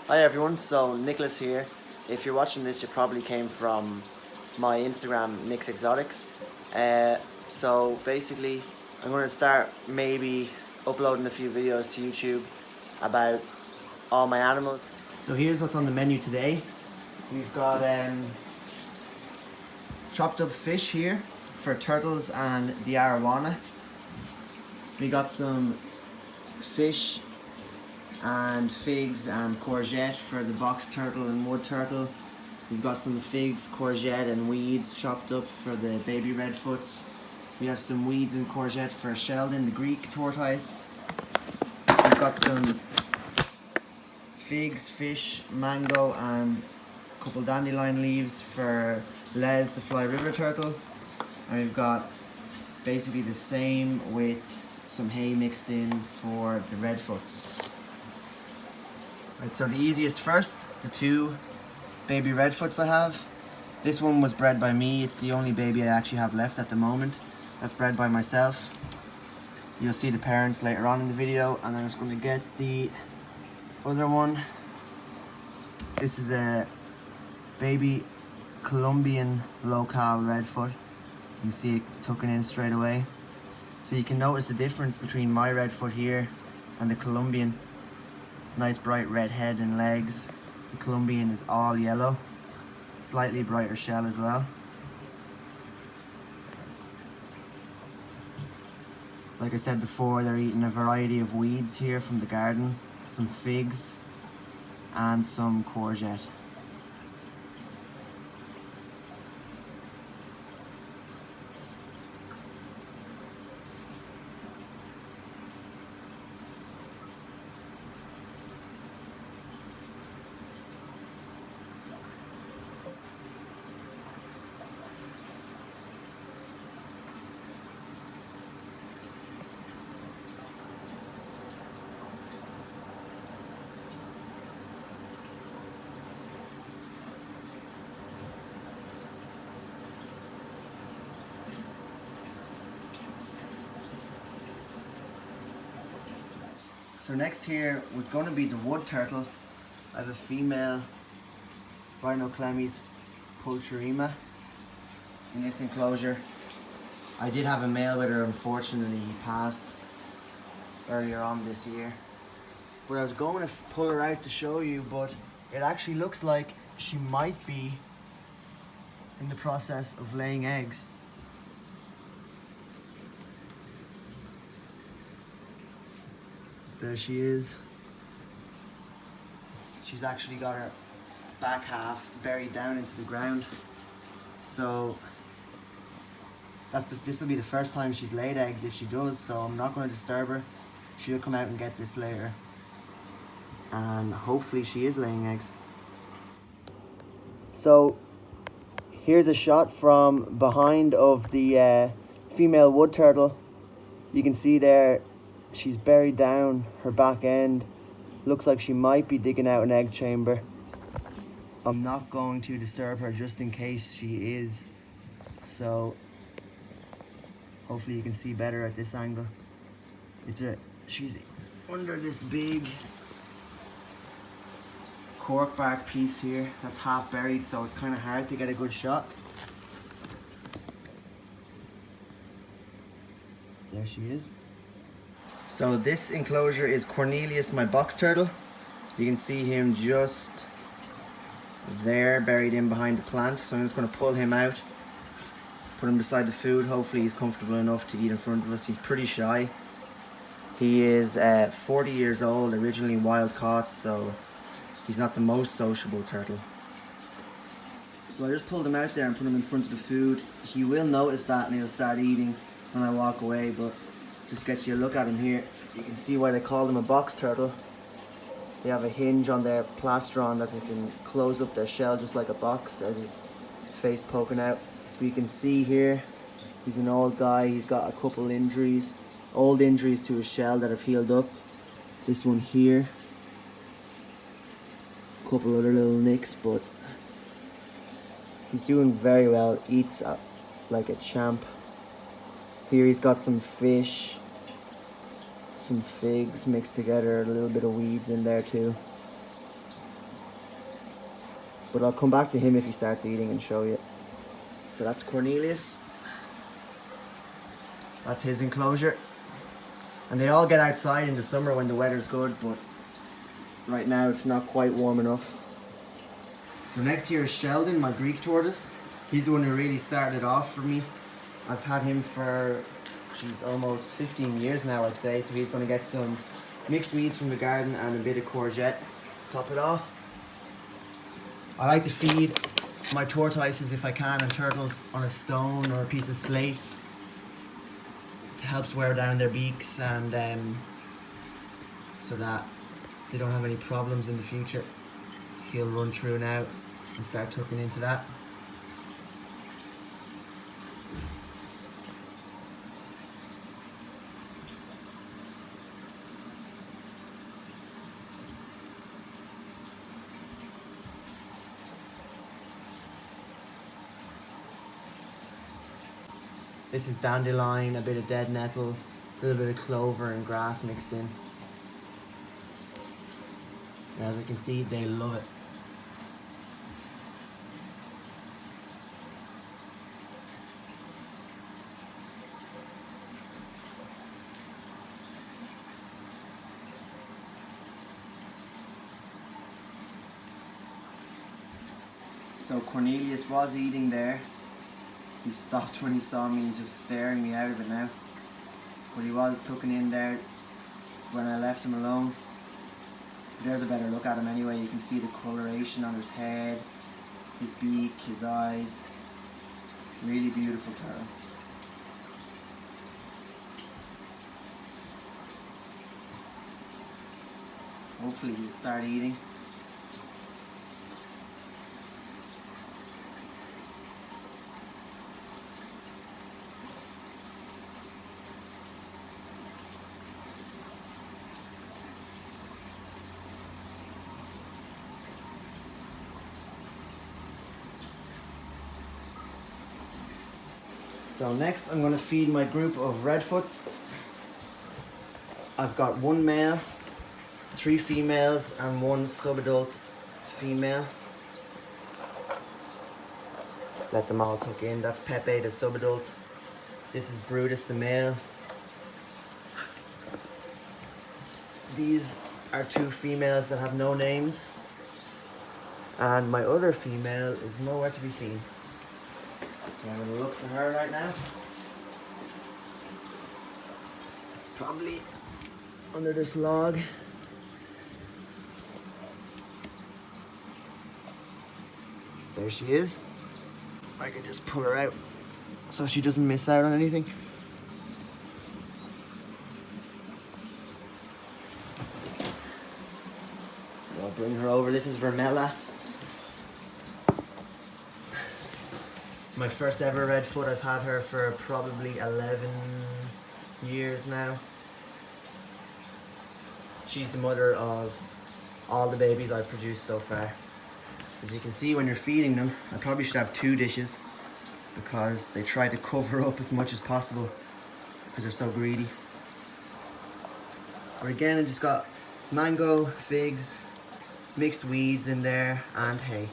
Hi everyone, so Nicholas here. If you're watching this, you probably came from my Instagram, nicks.exotics. So basically, I'm going to start maybe uploading a few videos to YouTube about all my animals. So here's what's on the menu today. We've got chopped up fish here for turtles and the arowana. We got some fish and figs and courgette for the box turtle and wood turtle. We've got some figs, courgette and weeds chopped up for the baby redfoots. We have some weeds and courgette for Sheldon, the Greek tortoise. We've got some figs, fish, mango and a couple dandelion leaves for Les, the fly river turtle. And we've got basically the same with some hay mixed in for the redfoots. Right, so the easiest first, the two baby redfoots I have. This one was bred by me, it's the only baby I actually have left at the moment. That's bred by myself. You'll see the parents later on in the video, and I'm just going to get the other one. This is a baby Colombian local redfoot. You can see it tucking in straight away. So you can notice the difference between my redfoot here and the Colombian. Nice bright red head and legs. The Colombian is all yellow. Slightly brighter shell as well. Like I said before, they're eating a variety of weeds here from the garden. Some figs and some courgette. So next here was going to be the wood turtle. I have a female Rhinoclemys pulcherrima in this enclosure. I did have a male with her, unfortunately he passed earlier on this year. But I was going to pull her out to show you, but it actually looks like she might be in the process of laying eggs. There she is. She's actually got her back half buried down into the ground. So this will be the first time she's laid eggs if she does, so I'm not going to disturb her. She'll come out and get this later. And hopefully she is laying eggs. So here's a shot from behind of the female wood turtle. You can see there she's buried down her back end. Looks like she might be digging out an egg chamber. I'm not going to disturb her just in case she is. So hopefully you can see better at this angle. She's under this big cork bark piece here that's half buried, so it's kind of hard to get a good shot. There she is. So this enclosure is Cornelius, my box turtle. You can see him just there, buried in behind the plant. So I'm just going to pull him out, put him beside the food. Hopefully he's comfortable enough to eat in front of us. He's pretty shy. He is 40 years old, originally wild caught, so he's not the most sociable turtle. So I just pulled him out there and put him in front of the food. He will notice that and he'll start eating when I walk away, but just get you a look at him here. You can see why they call him a box turtle. They have a hinge on their plastron that they can close up their shell just like a box. There's his face poking out. But you can see here, he's an old guy. He's got a couple injuries, old injuries to his shell that have healed up. This one here, a couple other little nicks, but he's doing very well. Eats like a champ. Here he's got some fish, some figs mixed together, a little bit of weeds in there too. But I'll come back to him if he starts eating and show you. So that's Cornelius. That's his enclosure. And they all get outside in the summer when the weather's good, but right now it's not quite warm enough. So next here is Sheldon, my Greek tortoise. He's the one who really started it off for me. I've had him for, almost 15 years now, I'd say. So he's going to get some mixed weeds from the garden and a bit of courgette to top it off. I like to feed my tortoises, if I can, and turtles on a stone or a piece of slate. It helps wear down their beaks and so that they don't have any problems in the future. He'll run through now and start tucking into that. This is dandelion, a bit of dead nettle, a little bit of clover and grass mixed in. And as you can see, they love it. So Cornelius was eating there. He stopped when he saw me, he's just staring me out of it now. But he was tucking in there when I left him alone. There's a better look at him anyway. You can see the coloration on his head, his beak, his eyes. Really beautiful turtle. Hopefully he'll start eating. So next I'm going to feed my group of redfoots. I've got one male, 3 females and 1 subadult female. Let them all tuck in. That's Pepe, the subadult. This is Brutus, the male. These are 2 females that have no names. And my other female is nowhere to be seen. So I'm going to look for her right now. Probably under this log. There she is. I can just pull her out so she doesn't miss out on anything. So I'll bring her over. This is Vermella. My first ever redfoot. I've had her for probably 11 years now. She's the mother of all the babies I've produced so far. As you can see when you're feeding them, I probably should have 2 dishes because they try to cover up as much as possible because they're so greedy. But again, I just got mango, figs, mixed weeds in there and hay.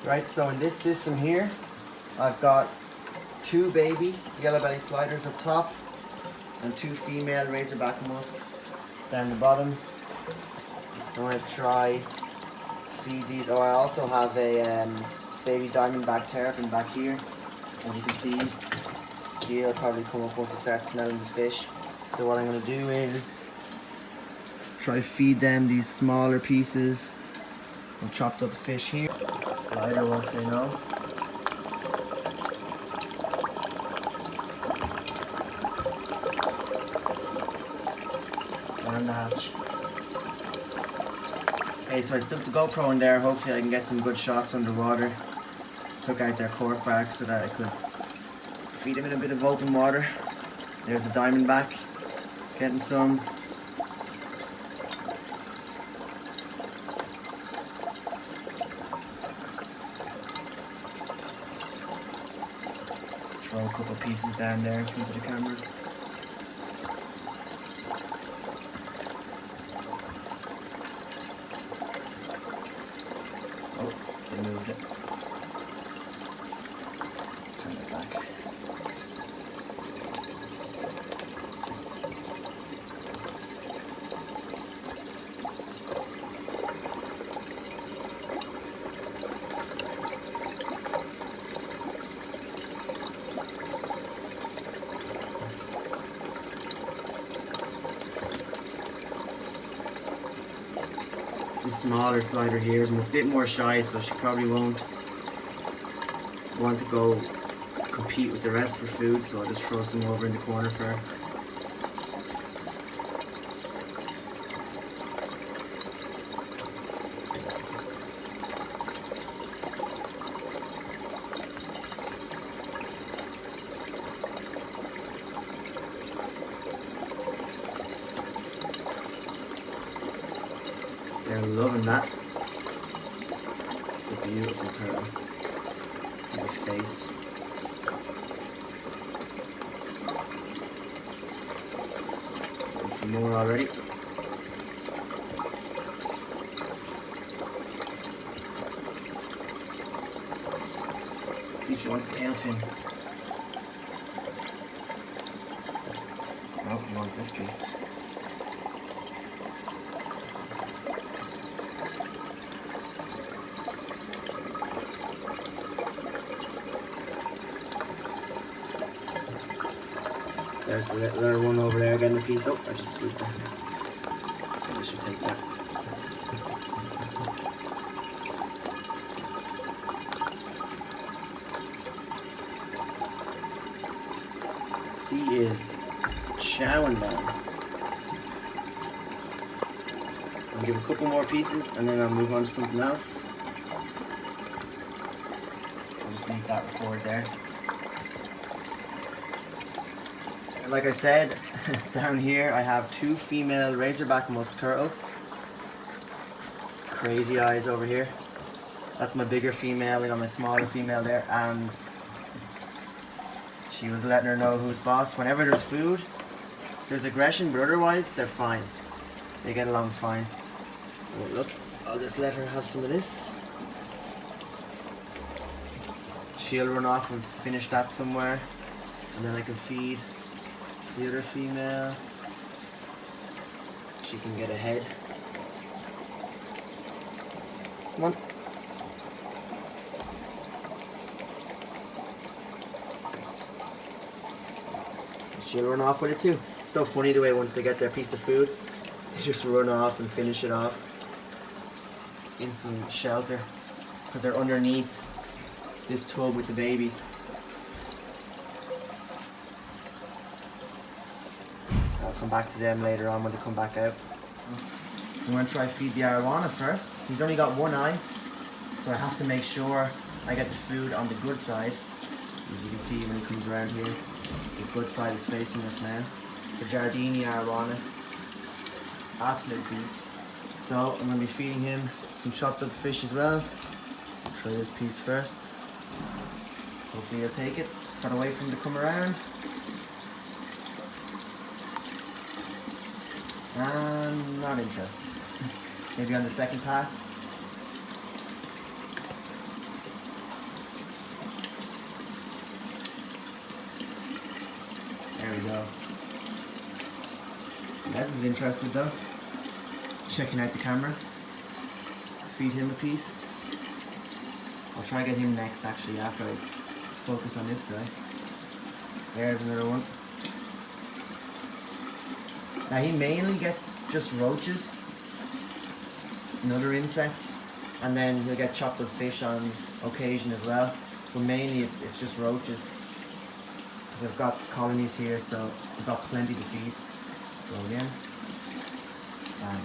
Right, so in this system here, I've got 2 baby yellow belly sliders up top and 2 female razorback musks down the bottom. I'm going to try feed these. Oh, I also have a baby diamondback terrapin back here. As you can see, He'll probably come up once he starts smelling the fish. So what I'm going to do is try to feed them these smaller pieces of chopped up fish here. Slider won't say no. Down the hatch. Okay, so I stuck the GoPro in there. Hopefully I can get some good shots underwater. Took out their cork bark so that I could feed them in a bit of open water. There's a diamondback getting some. Throw a couple pieces down there in front of the camera. Oh, they moved it. Turn it back. This smaller slider here is a bit more shy, so she probably won't want to go compete with the rest for food, so I'll just throw some over in the corner for her. They're loving that. It's a beautiful turtle. Look at the face. And some more already. See if she wants a tail fin. Nope, you want this piece. There's the little one over there getting a piece. Oh, I just spooked that. Maybe I should take that. He is chowing down. I'll give a couple more pieces and then I'll move on to something else. I'll just leave that record there. Like I said, down here I have two female razorback musk turtles. Crazy eyes over here. That's my bigger female, I got my smaller female there, and she was letting her know who's boss. Whenever there's food, there's aggression, but otherwise they're fine. They get along fine. Oh, look, I'll just let her have some of this. She'll run off and finish that somewhere, and then I can feed the other female. She can get ahead. Come on. She'll run off with it too. It's so funny the way once they get their piece of food, they just run off and finish it off in some shelter because they're underneath this tub with the babies. I'll come back to them later on when they come back out. I'm going to try feed the arowana first. He's only got one eye, so I have to make sure I get the food on the good side. As you can see when he comes around here, his good side is facing us now. It's a Giardini arowana. Absolute beast. So I'm going to be feeding him some chopped up fish as well. I'll try this piece first. Hopefully he'll take it. Just gotta wait for him to come around. And not interested. Maybe on the second pass. There we go. Les is interested though. Checking out the camera. Feed him a piece. I'll try to get him next actually after I focus on this guy. There's another one. Now he mainly gets just roaches and other insects, and then he'll get chocolate fish on occasion as well. But mainly it's just roaches. Because I've got colonies here, so I've got plenty to feed. Go again. Bang.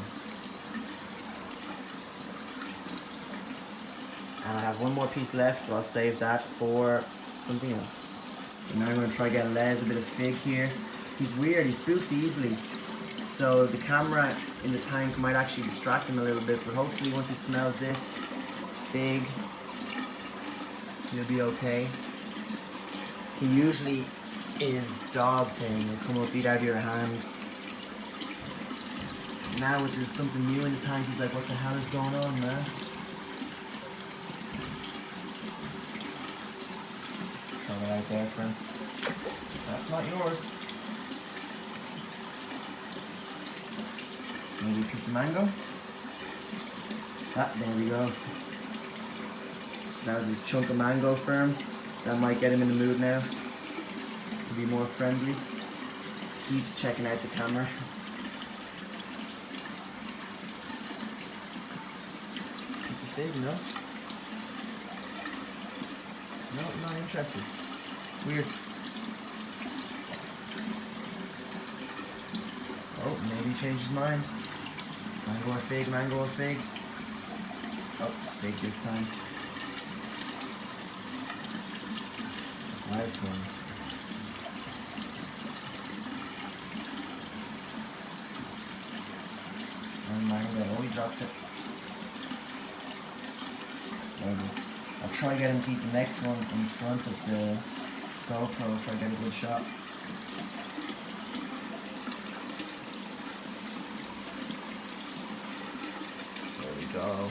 And I have one more piece left, but I'll save that for something else. So now I'm going to try get Les a bit of fig here. He's weird, he spooks easily. So the camera in the tank might actually distract him a little bit, but hopefully once he smells this fig, he'll be okay. He usually is dog tame, he'll come up, eat out of your hand. Now if there's something new in the tank, he's like, what the hell is going on, man? Throw that out there for him. That's not yours. Maybe a piece of mango. Ah, there we go. That was a chunk of mango for him. That might get him in the mood now to be more friendly. Keeps checking out the camera. Piece of fig, no? No, not interested. Weird. Oh, maybe he changed his mind. Mango or fig, mango or fig. Oh, fig this time. Nice one. And mango. Oh, he dropped it. I'll try to get him to eat the next one in front of the GoPro, try to get a good shot. There we go.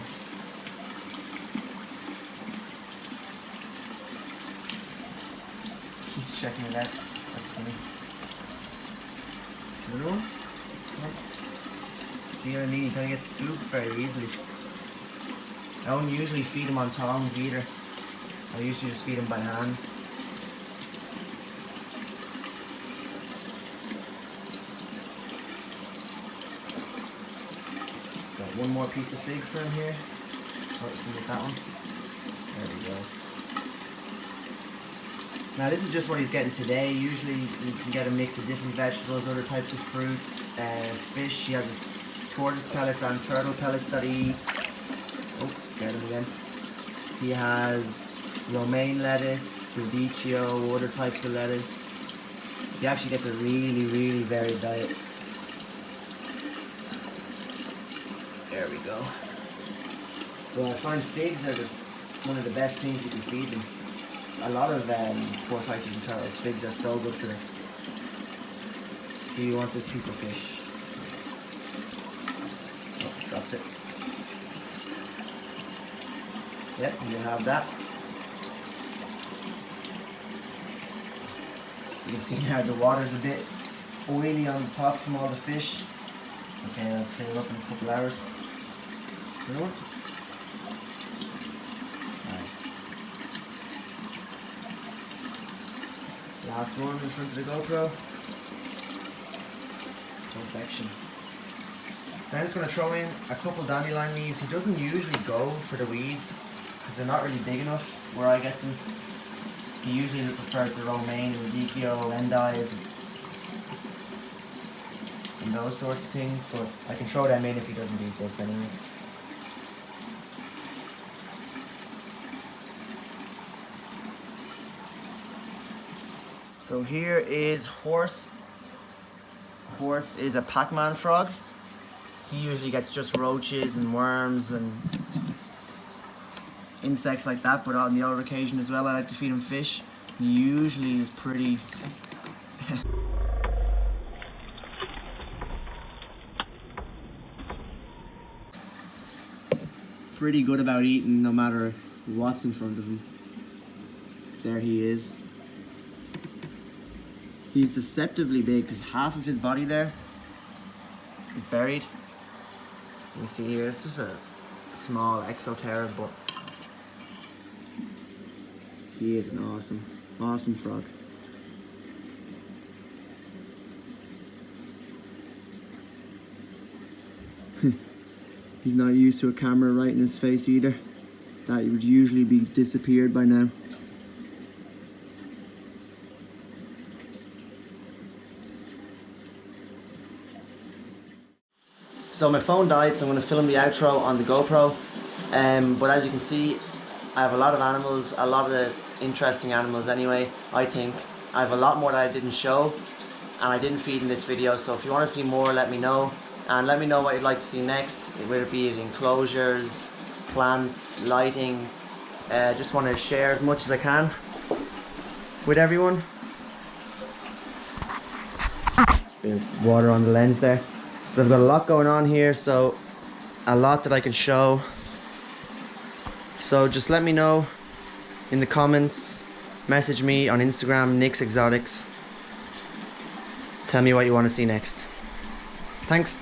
Keeps checking it out. That's funny. Another one? Come on. See what I mean? You kind of get spooked very easily. I don't usually feed him on tongs either. I usually just feed him by hand. Got one more piece of fig for him here. Oh, let's get that one. There we go. Now this is just what he's getting today. Usually you can get a mix of different vegetables, other types of fruits, fish. He has his tortoise pellets and turtle pellets that he eats. Oh, scared him again. He has romaine lettuce, radicchio, other types of lettuce. He actually gets a really, really varied diet. There we go. Well, I find figs are just one of the best things you can feed them. A lot of tortoises and turtles, figs are so good for them. See, you want this piece of fish. Oh, dropped it. Yep, you have that. You can see now the water's a bit oily on the top from all the fish. Okay, I'll clean it up in a couple hours. You know what? Nice. Last one in front of the GoPro. Perfection. Then it's going to throw in a couple dandelion leaves. He doesn't usually go for the weeds because they're not really big enough where I get them. He usually prefers the romaine, radicchio, endive, and those sorts of things, but I can throw them in if he doesn't eat this anyway. So here is Horse. Horse is a Pac-Man frog. He usually gets just roaches and worms and insects like that, but on the other occasion as well I like to feed him fish. He usually is pretty pretty good about eating no matter what's in front of him. There he is. He's deceptively big because half of his body there is buried. You can see here, it's just a small exoteric, but he is an awesome frog. He's not used to a camera right in his face either. That would usually be disappeared by now. So my phone died, so I'm going to film the outro on the GoPro. But as you can see, I have a lot of animals, a lot of interesting animals anyway, I think. I have a lot more that I didn't show and I didn't feed in this video, so if you want to see more, let me know. And let me know what you'd like to see next, whether it be enclosures, plants, lighting. Just want to share as much as I can with everyone. Bit of water on the lens there. But I've got a lot going on here, so a lot that I can show. So just let me know in the comments, message me on Instagram, nicks.exotics. Tell me what you want to see next. Thanks.